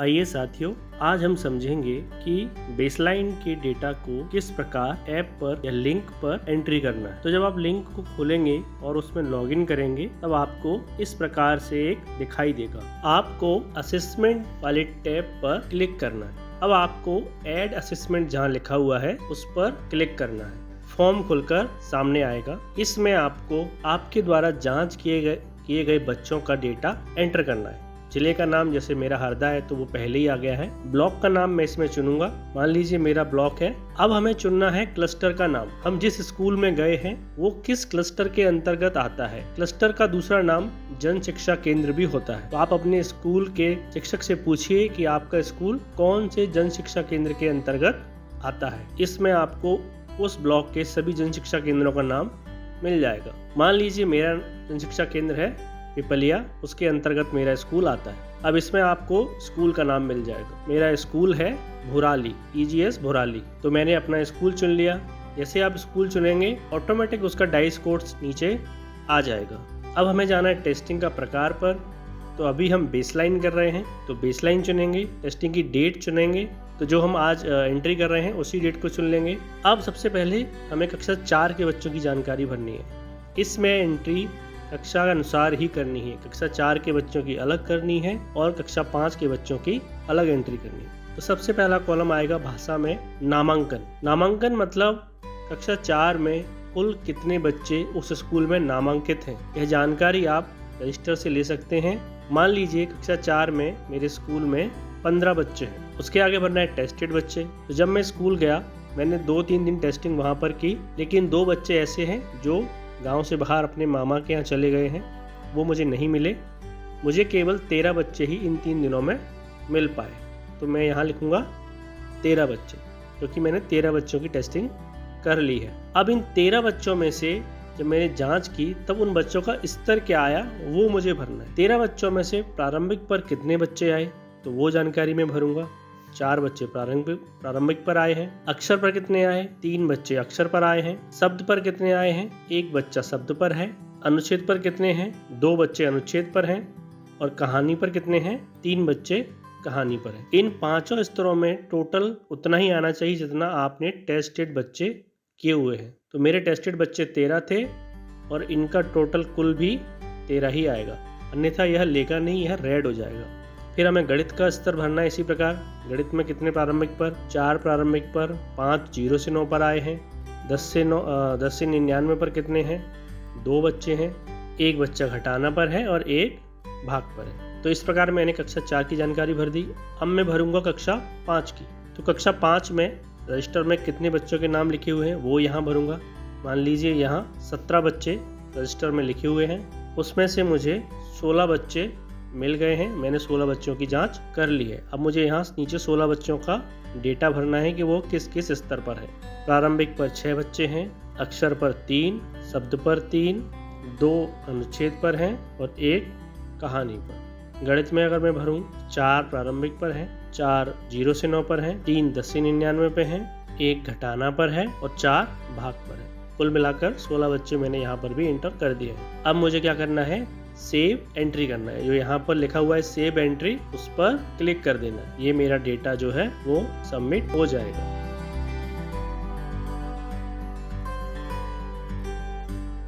आइए साथियों, आज हम समझेंगे कि बेसलाइन के डेटा को किस प्रकार ऐप पर या लिंक पर एंट्री करना है। तो जब आप लिंक को खोलेंगे और उसमें लॉगिन करेंगे तब आपको इस प्रकार से एक दिखाई देगा। आपको असेसमेंट वाले टैब पर क्लिक करना है। अब आपको ऐड असेसमेंट जहाँ लिखा हुआ है उस पर क्लिक करना है। फॉर्म खुलकर सामने आएगा। इसमें आपको आपके द्वारा जांच किए गए बच्चों का डेटा एंटर करना है। जिले का नाम जैसे मेरा हरदा है तो वो पहले ही आ गया है। ब्लॉक का नाम मैं इसमें चुनूंगा। मान लीजिए मेरा ब्लॉक है। अब हमें चुनना है क्लस्टर का नाम। हम जिस स्कूल में गए हैं वो किस क्लस्टर के अंतर्गत आता है। क्लस्टर का दूसरा नाम जन शिक्षा केंद्र भी होता है। तो आप अपने स्कूल के शिक्षक से पूछिए कि आपका स्कूल कौन से जन शिक्षा केंद्र के अंतर्गत आता है। इसमें आपको उस ब्लॉक के सभी जन शिक्षा केंद्रों का नाम मिल जाएगा। मान लीजिए मेरा जन शिक्षा केंद्र है पिपलिया, उसके अंतर्गत मेरा स्कूल आता है। अब इसमें आपको स्कूल का नाम मिल जाएगा। मेरा स्कूल है भुराली, EGS भुराली। तो मैंने अपना स्कूल चुन लिया। जैसे आप स्कूल चुनेंगे ऑटोमेटिक उसका डाइस कोड्स नीचे आ जाएगा। अब हमें जाना है टेस्टिंग का प्रकार पर। तो अभी हम बेसलाइन कर रहे हैं तो बेसलाइन चुनेंगे। टेस्टिंग की डेट चुनेंगे तो जो हम आज एंट्री कर रहे हैं उसी डेट को चुन लेंगे। अब सबसे पहले हमें कक्षा 4 के बच्चों की जानकारी भरनी है। इसमें एंट्री कक्षा के अनुसार ही करनी है। कक्षा 4 के बच्चों की अलग करनी है और कक्षा 5 के बच्चों की अलग एंट्री करनी है। तो सबसे पहला कॉलम आएगा भाषा में नामांकन। नामांकन मतलब कक्षा 4 में कुल कितने बच्चे उस स्कूल में नामांकित हैं। यह जानकारी आप रजिस्टर से ले सकते हैं। मान लीजिए कक्षा 4 में मेरे स्कूल में 15 बच्चे हैं। उसके आगे भरना है टेस्टेड बच्चे। तो जब मैं स्कूल गया मैंने 2-3 दिन टेस्टिंग वहाँ पर की, लेकिन 2 बच्चे ऐसे हैं जो गांव से बाहर अपने मामा के यहाँ चले गए हैं, वो मुझे नहीं मिले। मुझे केवल 13 बच्चे ही इन 3 दिनों में मिल पाए। तो मैं यहाँ लिखूँगा 13 बच्चे, क्योंकि मैंने 13 बच्चों की टेस्टिंग कर ली है। अब इन 13 बच्चों में से जब मैंने जांच की तब उन बच्चों का स्तर क्या आया वो मुझे भरना है। 13 बच्चों में से प्रारंभिक पर कितने बच्चे आए तो वो जानकारी मैं भरूंगा। 4 बच्चे प्रारंभिक पर आए हैं। अक्षर पर कितने आए? 3 बच्चे अक्षर पर आए हैं। शब्द पर कितने आए हैं? 1 बच्चा शब्द पर है। अनुच्छेद पर कितने हैं? 2 बच्चे अनुच्छेद पर हैं। और कहानी पर कितने हैं? 3 बच्चे कहानी पर हैं। इन 5 स्तरों में टोटल उतना ही आना चाहिए जितना आपने टेस्टेड बच्चे किए हुए हैं। तो मेरे टेस्टेड बच्चे 13 थे और इनका टोटल कुल भी 13 ही आएगा, अन्यथा यह लेगा नहीं, यह रेड हो जाएगा। फिर हमें गणित का स्तर भरना है इसी प्रकार। गणित में कितने प्रारंभिक पर? 4 प्रारंभिक पर, 5 0 से 9 पर आए हैं। 10 से 99 पर कितने हैं? 2 बच्चे हैं। 1 बच्चा घटाना पर है और 1 भाग पर है। तो इस प्रकार मैंने कक्षा 4 की जानकारी भर दी। अब मैं भरूंगा कक्षा 5 की। तो कक्षा 5 में रजिस्टर में कितने बच्चों के नाम लिखे हुए हैं वो यहाँ भरूंगा। मान लीजिए यहाँ 17 बच्चे रजिस्टर में लिखे हुए हैं। उसमें से मुझे 16 बच्चे मिल गए हैं। मैंने 16 बच्चों की जांच कर ली है। अब मुझे यहाँ नीचे 16 बच्चों का डेटा भरना है कि वो किस किस स्तर पर है। प्रारंभिक पर 6 बच्चे हैं, अक्षर पर 3, शब्द पर 3, 2 अनुच्छेद पर हैं और 1 कहानी पर। गणित में अगर मैं भरूं 4 प्रारंभिक पर हैं, 4 0 से 9 पर हैं, 3 10 से 99 पे हैं, 1 घटाना पर है और 4 भाग पर है। कुल मिलाकर 16 बच्चे मैंने यहाँ पर भी एंटर कर दिए हैं। अब मुझे क्या करना है? सेव एंट्री करना है। जो यहाँ पर लिखा हुआ है सेव एंट्री, उस पर क्लिक कर देना है। ये मेरा डेटा जो है वो सबमिट हो जाएगा।